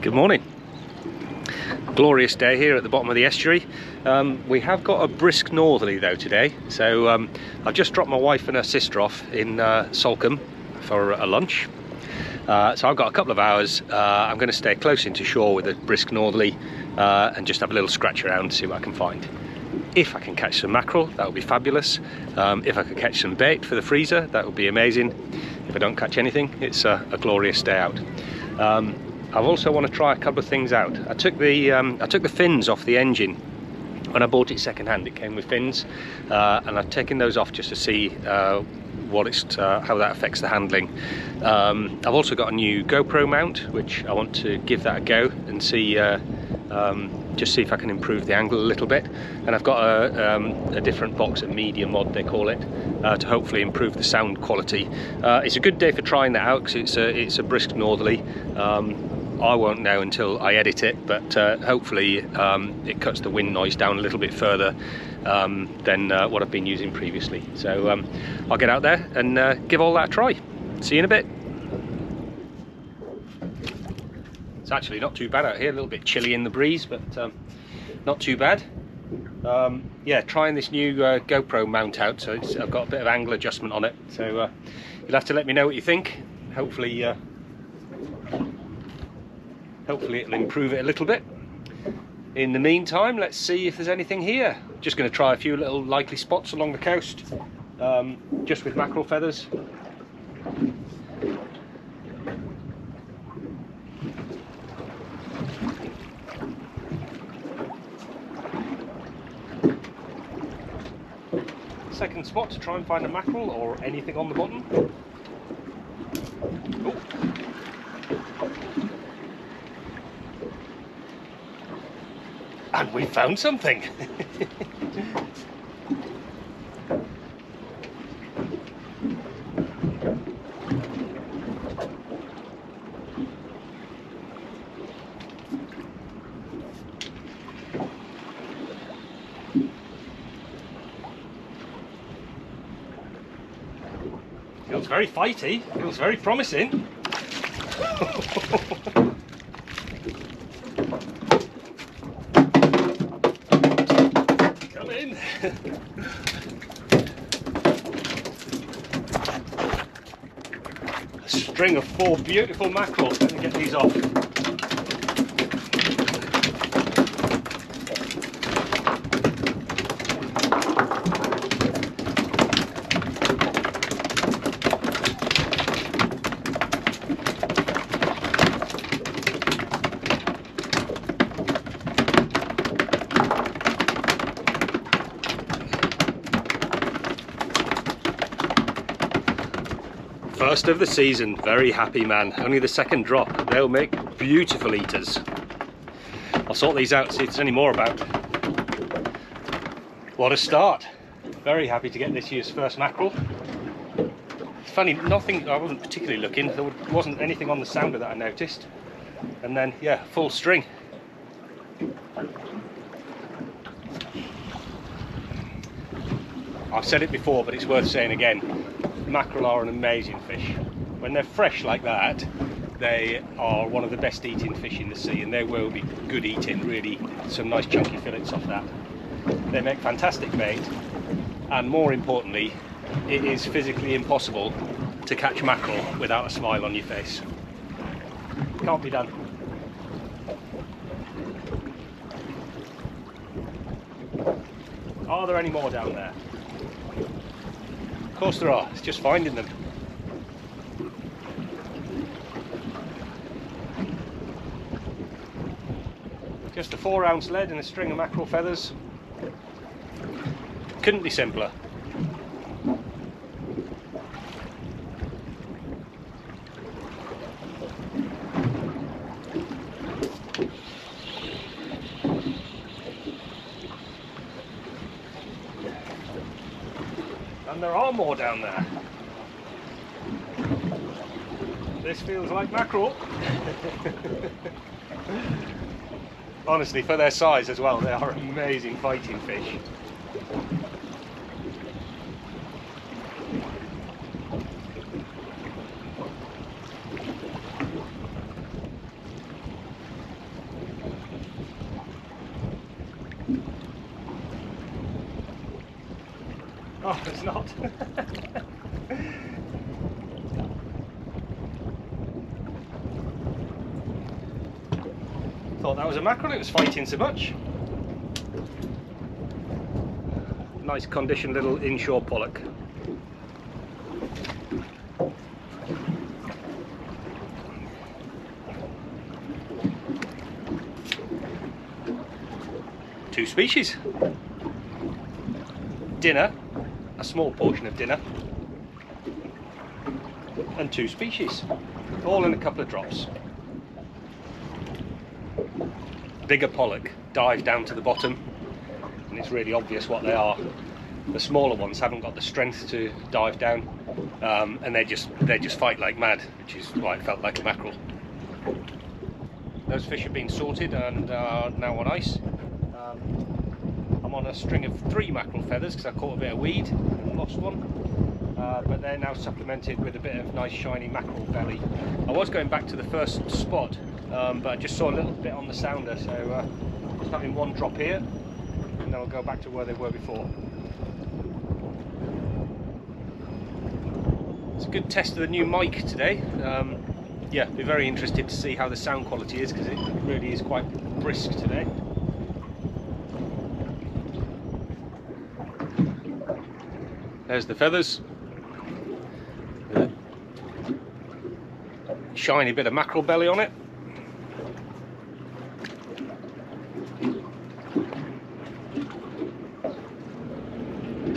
Good morning. Glorious day here at the bottom of the estuary. We have got a brisk northerly though today, so I've just dropped my wife and her sister off in Salcombe for a lunch. So I've got a couple of hours. I'm going to stay close into shore with a brisk northerly and just have a little scratch around to see what I can find. If I can catch some mackerel, that would be fabulous. If I could catch some bait for the freezer, that would be amazing. If I don't catch anything, it's a glorious day out. I also want to try a couple of things out. I took the fins off the engine when I bought it second hand. It came with fins, and I've taken those off just to see how that affects the handling. I've also got a new GoPro mount, which I want to give that a go and see, just see if I can improve the angle a little bit. And I've got a different box, a media mod they call it, to hopefully improve the sound quality. It's a good day for trying that out because it's a brisk northerly. I won't know until I edit it, but hopefully it cuts the wind noise down a little bit further than what I've been using previously. So I'll get out there and give all that a try. See you in a bit. It's actually not too bad out here, a little bit chilly in the breeze, but not too bad. Yeah, trying this new GoPro mount out, so I've got a bit of angle adjustment on it, so you'll have to let me know what you think. Hopefully it'll improve it a little bit. In the meantime, let's see if there's anything here. Just going to try a few little likely spots along the coast, just with mackerel feathers. Second spot to try and find a mackerel or anything on the bottom. Oh. And we found something. Feels very fighty, feels very promising. Come in. A string of 4 beautiful mackerel. Let me get these off. First of the season, very happy man. Only the second drop. They'll make beautiful eaters. I'll sort these out, see if there's any more about. What a start. Very happy to get this year's first mackerel. Funny, nothing, I wasn't particularly looking, there wasn't anything on the sounder that I noticed. And then, yeah, full string. I've said it before, but it's worth saying again. Mackerel are an amazing fish. When they're fresh like that, they are one of the best eating fish in the sea, and they will be good eating, really some nice chunky fillets off that. They make fantastic bait, and more importantly, it is physically impossible to catch mackerel without a smile on your face. Can't be done. Are there any more down there? Of course there are, it's just finding them. Just a 4-ounce lead and a string of mackerel feathers. Couldn't be simpler. And there are more down there. This feels like mackerel. Honestly, for their size as well, they are amazing fighting fish. Oh, it's not. Thought that was a mackerel, it was fighting so much. Nice condition little inshore pollock. Two species. Dinner, a small portion of dinner, and two species, all in a couple of drops. Bigger pollock dive down to the bottom, and it's really obvious what they are. The smaller ones haven't got the strength to dive down, and they just fight like mad, which is why it felt like a mackerel. Those fish have been sorted and are now on ice. I'm on a string of 3 mackerel feathers because I caught a bit of weed and lost one, but they're now supplemented with a bit of nice shiny mackerel belly. I was going back to the first spot, but I just saw a little bit on the sounder, so just having one drop here and then I'll go back to where they were before. It's a good test of the new mic today. Yeah, be very interested to see how the sound quality is, because it really is quite brisk today. There's the feathers. Shiny bit of mackerel belly on it.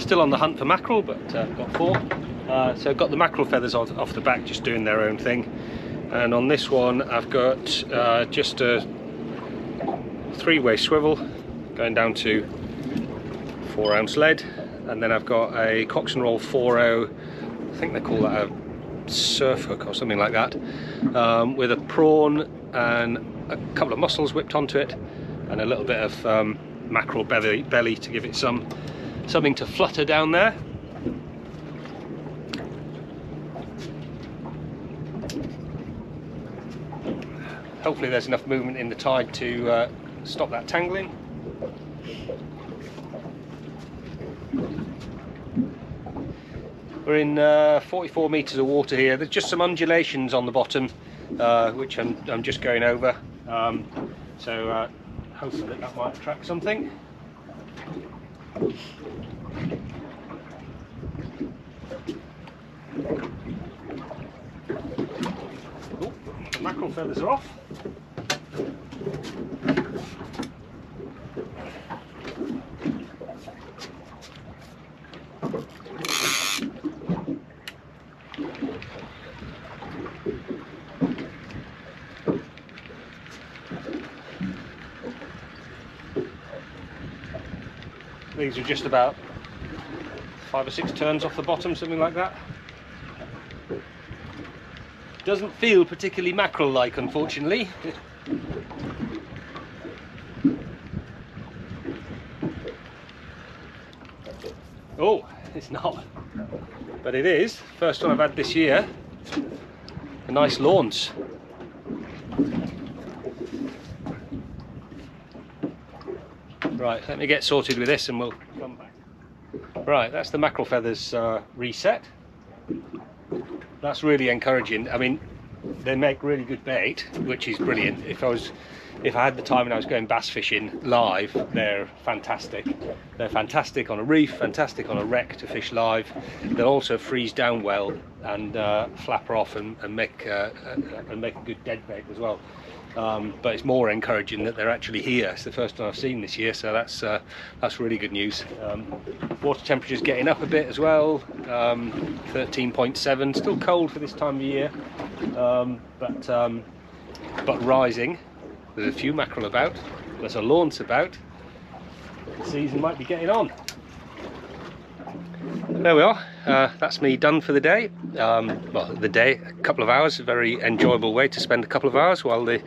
Still on the hunt for mackerel, but got 4. So I've got the mackerel feathers off the back, just doing their own thing. And on this one I've got just a 3-way swivel going down to 4-ounce lead, and then I've got a Cox and Roll 4.0, I think they call that a surf hook or something like that, with a prawn and a couple of mussels whipped onto it, and a little bit of mackerel belly to give it something to flutter down there. Hopefully there's enough movement in the tide to stop that tangling. We're in 44 metres of water here. There's just some undulations on the bottom, which I'm just going over. So hopefully that might attract something. Oh, the mackerel feathers are off. These are just about 5 or 6 turns off the bottom, something like that. Doesn't feel particularly mackerel-like, unfortunately. Oh, it's not. But it is. First one I've had this year. A nice launce. Right, let me get sorted with this and we'll come back. Right, that's the mackerel feathers reset. That's really encouraging. I mean, they make really good bait, which is brilliant. If I had the time and I was going bass fishing live, they're fantastic. They're fantastic on a reef, fantastic on a wreck to fish live. They'll also freeze down well and flapper off and make a good dead bait as well. But it's more encouraging that they're actually here. It's the first one I've seen this year, so that's really good news. Water temperature's getting up a bit as well. 13.7, still cold for this time of year, but rising. There's a few mackerel about. There's a launce about. The season might be getting on. There we are. That's me done for the day. Well, the day, a couple of hours, a very enjoyable way to spend a couple of hours while the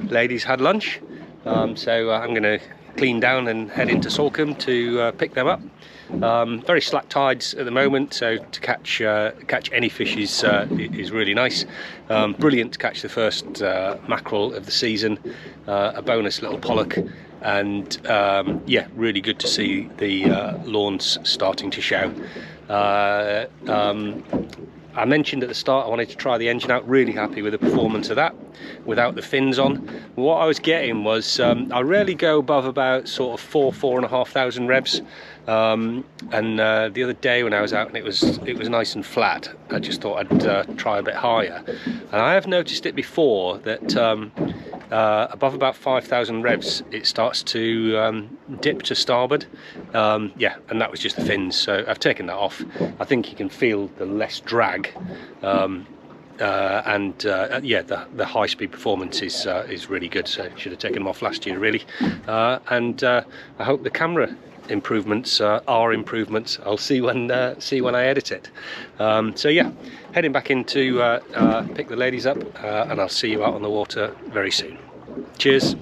ladies had lunch. So I'm going to clean down and head into Salcombe to pick them up. Very slack tides at the moment, so to catch any fish is really nice. Brilliant to catch the first mackerel of the season. A bonus little pollock, and yeah, really good to see the launce starting to show. I mentioned at the start I wanted to try the engine out. Really happy with the performance of that without the fins on. What I was getting was I rarely go above about sort of 4,500 revs, and the other day when I was out and it was nice and flat, I just thought I'd try a bit higher, and I have noticed it before that above about 5,000 revs it starts to dip to starboard. Yeah, and that was just the fins, so I've taken that off. I think you can feel the less drag, and yeah, the high-speed performance is really good, so should have taken them off last year really. And I hope the camera improvements are improvements. I'll see when I edit it. So yeah, heading back in to pick the ladies up, and I'll see you out on the water very soon. Cheers.